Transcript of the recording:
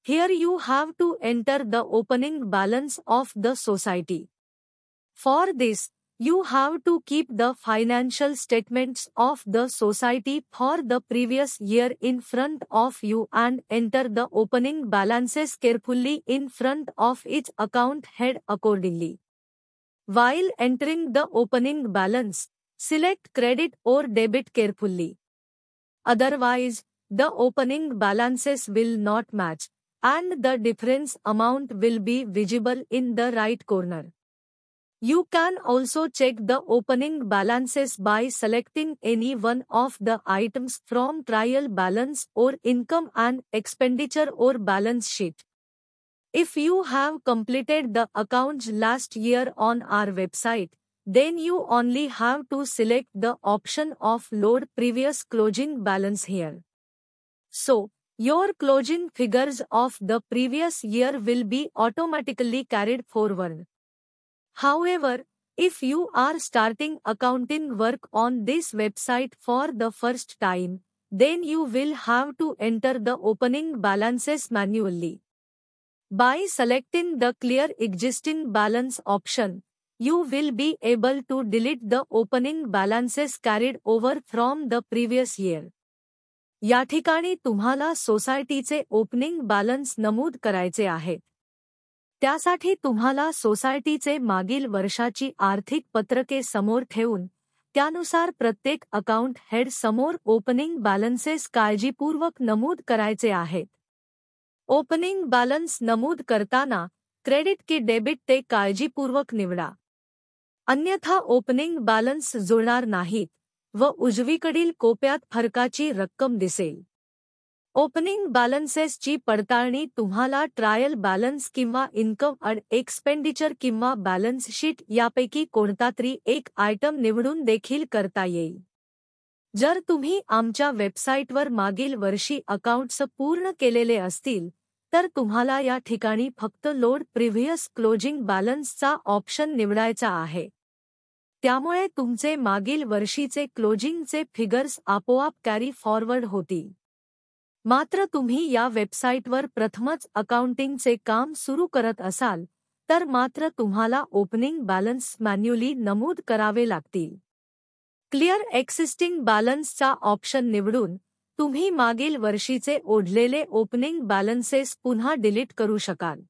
Here you have to enter the opening balance of the society. For this, you have to keep the financial statements of the society for the previous year in front of you and enter the opening balances carefully in front of each account head accordingly. While entering the opening balance, select credit or debit carefully. Otherwise, the opening balances will not match, and the difference amount will be visible in the right corner. You can also check the opening balances by selecting any one of the items from trial balance or income and expenditure or balance sheet. If you have completed the accounts last year on our website, then you only have to select the option of load previous closing balance here. So, your closing figures of the previous year will be automatically carried forward. However, if you are starting accounting work on this website for the first time, then you will have to enter the opening balances manually. By selecting the Clear Existing Balance option, you will be able to delete the opening balances carried over from the previous year. या ठिकाणी तुम्हाला सोसायटीचे opening balance नमूद करायचे आहेत. त्यासाठी तुम्हाला सोसायटीचे मागील वर्षाची आर्थिक पत्रके समोर ठेवून त्यानुसार प्रत्येक अकाउंट हेड समोर ओपनिंग बॅलन्सेस काळजीपूर्वक नमूद करायचे आहेत. ओपनिंग बॅलन्स नमूद करताना क्रेडिट की डेबिट ते काळजीपूर्वक निवडा. अन्यथा ओपनिंग बॅलन्स जुळणार नाहीत व उजवीकडील कोप्यात फरकाची रक्कम दिसेल. ओपनिंग बॅलन्सेसची पडताळणी तुम्हाला ट्रायल बॅलन्स किंवा इन्कम अँड एक्सपेंडिचर किंवा बॅलन्स शीट यापैकी कोणतातरी एक आयटम निवडून देखील करता येईल. जर तुम्ही आमच्या वेबसाईटवर मागील वर्षी अकाउंट्स पूर्ण केलेले असतील तर तुम्हाला या ठिकाणी फक्त लोड प्रिव्हियस क्लोजिंग बॅलन्सचा ऑप्शन निवडायचा आहे. त्यामुळे तुमचे मागील वर्षीचे क्लोजिंगचे फिगर्स आपोआप कॅरी फॉरवर्ड होतील. मात्र तुम्ही या वेबसाईटवर प्रथमच अकाउंटिंगचे काम सुरू करत असाल तर मात्र तुम्हाला ओपनिंग बॅलन्स मॅन्युअली नमूद करावे लागतील. क्लिअर एक्झिस्टिंग बॅलन्सचा ऑप्शन निवडून तुम्ही मागील वर्षीचे ओढलेले ओपनिंग बॅलन्सेस पुन्हा डिलीट करू शकाल.